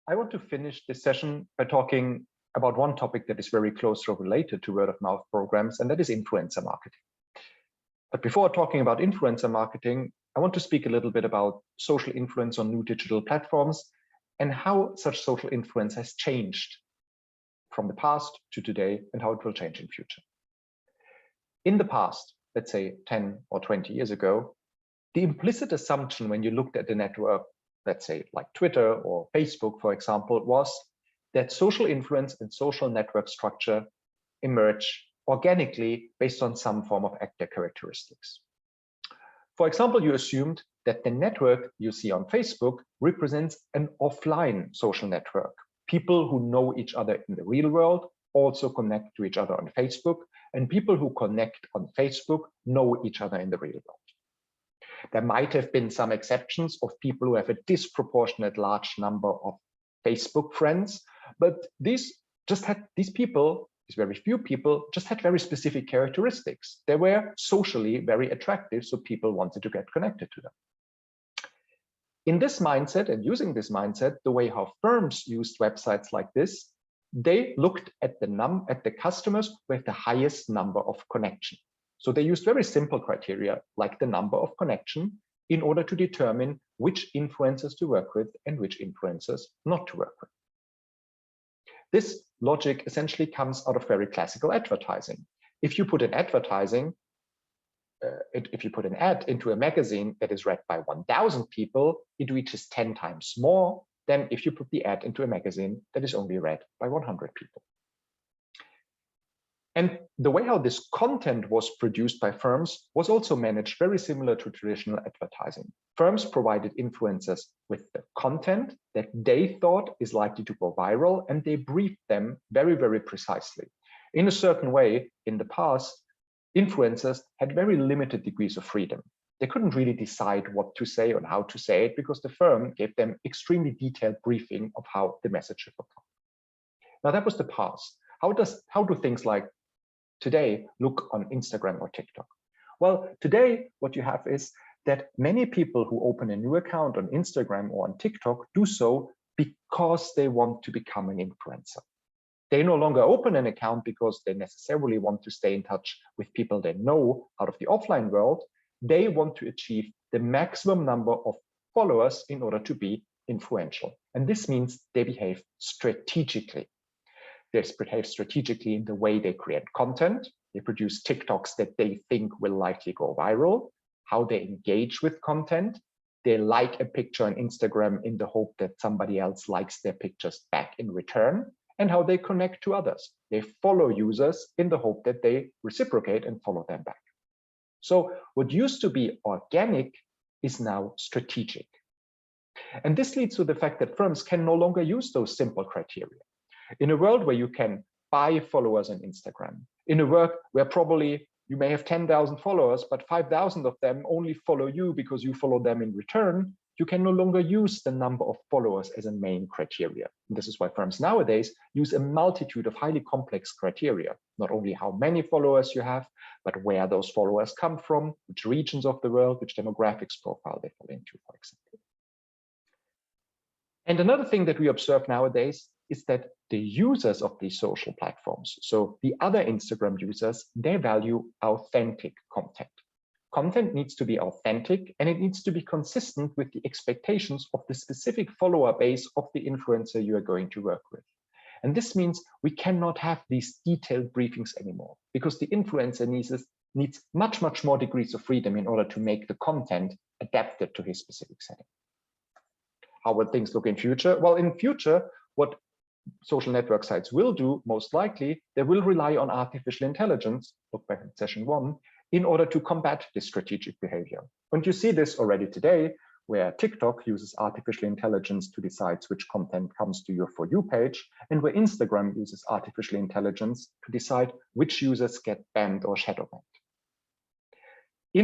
I want to finish this session by talking about one topic that is very closely related to word-of-mouth programs, and that is influencer marketing. But before talking about influencer marketing, I want to speak a little bit about social influence on new digital platforms and how such social influence has changed from the past to today and how it will change in future. In the past, let's say 10 or 20 years ago, the implicit assumption when you looked at the network, let's say like Twitter or Facebook, for example, was that social influence and social network structure emerge organically based on some form of actor characteristics. For example, you assumed that the network you see on Facebook represents an offline social network. People who know each other in the real world also connect to each other on Facebook, and people who connect on Facebook know each other in the real world. There might have been some exceptions of people who have a disproportionate large number of Facebook friends, but these very few people just had very specific characteristics. They were socially very attractive, so people wanted to get connected to them. In this mindset and using this mindset, the way how firms used websites like this, they looked at the customers with the highest number of connection. So they used very simple criteria like the number of connection in order to determine which influencers to work with and which influencers not to work with. This logic essentially comes out of very classical advertising. If you put an ad into a magazine that is read by 1,000 people, it reaches 10 times more than if you put the ad into a magazine that is only read by 100 people. And the way how this content was produced by firms was also managed very similar to traditional advertising. Firms provided influencers with the content that they thought is likely to go viral, and they briefed them very, very precisely. In a certain way, in the past, influencers had very limited degrees of freedom. They couldn't really decide what to say or how to say it because the firm gave them extremely detailed briefing of how the message should come. Now that was the past. How do things like today look on Instagram or TikTok? Well, today what you have is that many people who open a new account on Instagram or on TikTok do so because they want to become an influencer. They no longer open an account because they necessarily want to stay in touch with people they know out of the offline world. They want to achieve the maximum number of followers in order to be influential. And this means they behave strategically. They behave strategically in the way they create content. They produce TikToks that they think will likely go viral, how they engage with content. They like a picture on Instagram in the hope that somebody else likes their pictures back in return, and how they connect to others. They follow users in the hope that they reciprocate and follow them back. So what used to be organic is now strategic. And this leads to the fact that firms can no longer use those simple criteria. In a world where you can buy followers on Instagram, in a world where probably you may have 10,000 followers, but 5,000 of them only follow you because you follow them in return, you can no longer use the number of followers as a main criteria. And this is why firms nowadays use a multitude of highly complex criteria, not only how many followers you have, but where those followers come from, which regions of the world, which demographics profile they fall into, for example. And another thing that we observe nowadays is that the users of these social platforms, so the other Instagram users, they value authentic content. Content needs to be authentic, and it needs to be consistent with the expectations of the specific follower base of the influencer you are going to work with. And this means we cannot have these detailed briefings anymore, because the influencer needs much more degrees of freedom in order to make the content adapted to his specific setting. How will things look in future? Well, in future, what social network sites will do, most likely, they will rely on artificial intelligence, look back at session 1, in order to combat this strategic behavior. And you see this already today, where TikTok uses artificial intelligence to decide which content comes to your For You page, and where Instagram uses artificial intelligence to decide which users get banned or shadow banned.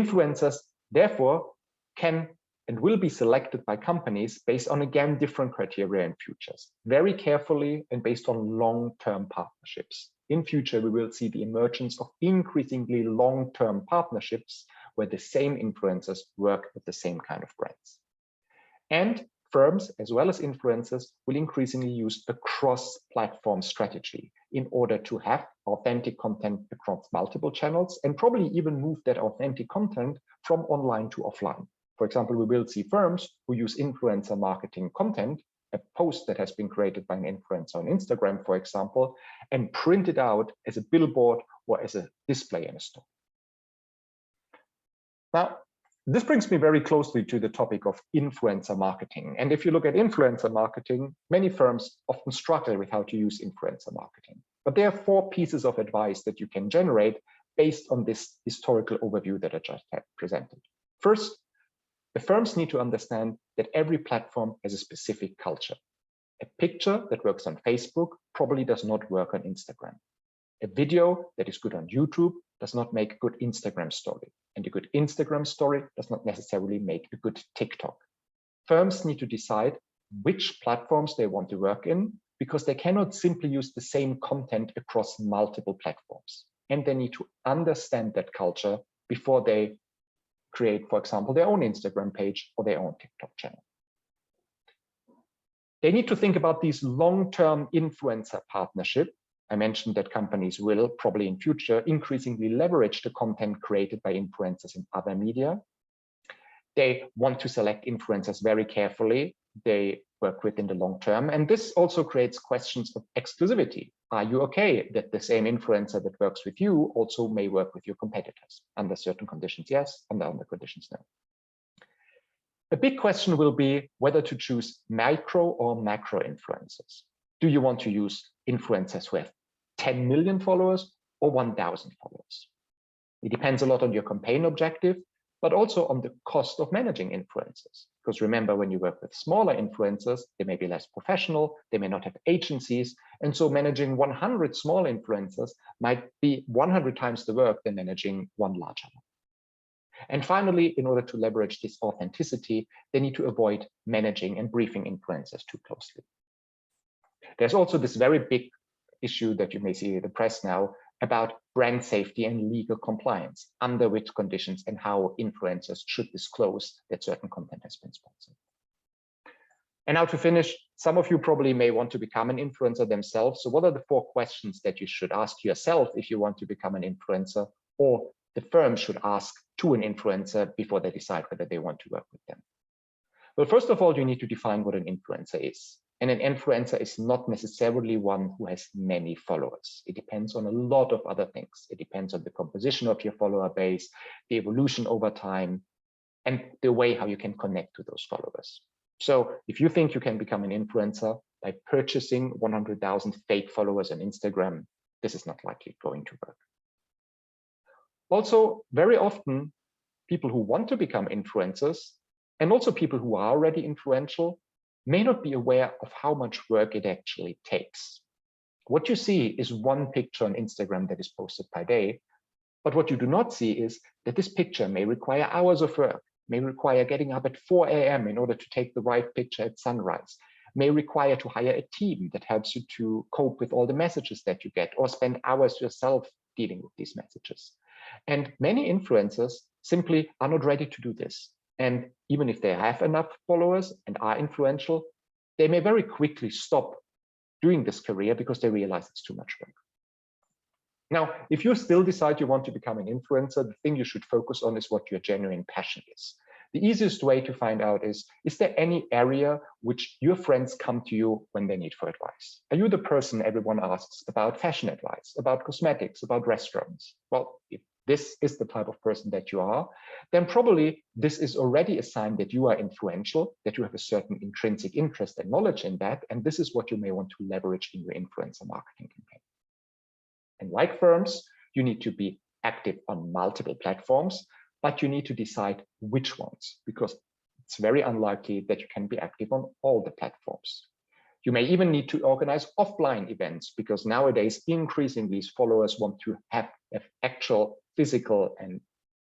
Influencers, therefore, can and will be selected by companies based on, again, different criteria in futures, very carefully and based on long-term partnerships. In future, we will see the emergence of increasingly long-term partnerships where the same influencers work with the same kind of brands. And firms as well as influencers will increasingly use a cross-platform strategy in order to have authentic content across multiple channels and probably even move that authentic content from online to offline. For example, we will see firms who use influencer marketing content, a post that has been created by an influencer on Instagram, for example, and print it out as a billboard or as a display in a store. Now, this brings me very closely to the topic of influencer marketing. And if you look at influencer marketing, many firms often struggle with how to use influencer marketing. But there are 4 pieces of advice that you can generate based on this historical overview that I just had presented. First, the firms need to understand that every platform has a specific culture. A picture that works on Facebook probably does not work on Instagram. A video that is good on YouTube does not make a good Instagram story. And a good Instagram story does not necessarily make a good TikTok. Firms need to decide which platforms they want to work in because they cannot simply use the same content across multiple platforms. And they need to understand that culture before they create, for example, their own Instagram page or their own TikTok channel. They need to think about these long-term influencer partnerships. I mentioned that companies will probably in future increasingly leverage the content created by influencers in other media. They want to select influencers very carefully. They work with in the long term. And this also creates questions of exclusivity. Are you okay that the same influencer that works with you also may work with your competitors? Under certain conditions, yes. Under other conditions, no. A big question will be whether to choose micro or macro influencers. Do you want to use influencers who have 10 million followers or 1,000 followers? It depends a lot on your campaign objective, but also on the cost of managing influencers. Because remember, when you work with smaller influencers, they may be less professional, they may not have agencies. And so managing 100 small influencers might be 100 times the work than managing one larger one. And finally, in order to leverage this authenticity, they need to avoid managing and briefing influencers too closely. There's also this very big issue that you may see in the press now about brand safety and legal compliance, under which conditions and how influencers should disclose that certain content has been sponsored. And now to finish, some of you probably may want to become an influencer themselves. So what are the 4 questions that you should ask yourself if you want to become an influencer, or the firm should ask to an influencer before they decide whether they want to work with them? Well, first of all, you need to define what an influencer is. And an influencer is not necessarily one who has many followers. It depends on a lot of other things. It depends on the composition of your follower base, the evolution over time, and the way how you can connect to those followers. So if you think you can become an influencer by purchasing 100,000 fake followers on Instagram, this is not likely going to work. Also, very often, people who want to become influencers, and also people who are already influential, may not be aware of how much work it actually takes. What you see is one picture on Instagram that is posted per day, but what you do not see is that this picture may require hours of work, may require getting up at 4 a.m. in order to take the right picture at sunrise, may require to hire a team that helps you to cope with all the messages that you get, or spend hours yourself dealing with these messages. And many influencers simply are not ready to do this. And even if they have enough followers and are influential, they may very quickly stop doing this career because they realize it's too much work. Now, if you still decide you want to become an influencer, the thing you should focus on is what your genuine passion is. The easiest way to find out is there any area which your friends come to you when they need for advice? Are you the person everyone asks about fashion advice, about cosmetics, about restaurants? Well, if this is the type of person that you are, then probably this is already a sign that you are influential, that you have a certain intrinsic interest and knowledge in that, and this is what you may want to leverage in your influencer marketing campaign. And like firms, you need to be active on multiple platforms, but you need to decide which ones, because it's very unlikely that you can be active on all the platforms. You may even need to organize offline events, because nowadays, increasingly, followers want to have actual physical and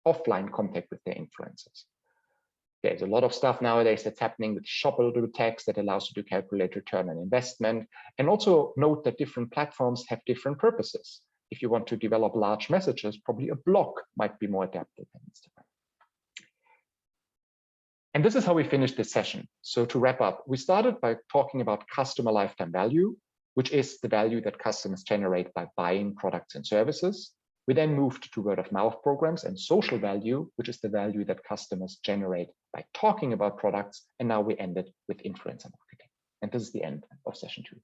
offline contact with their influencers. There's a lot of stuff nowadays that's happening with shoppable text that allows you to calculate return on investment. And also note that different platforms have different purposes. If you want to develop large messages, probably a blog might be more adapted than Instagram. And this is how we finished this session. So to wrap up, we started by talking about customer lifetime value, which is the value that customers generate by buying products and services. We then moved to word of mouth programs and social value, which is the value that customers generate by talking about products. And now we ended with influencer marketing. And this is the end of session 2.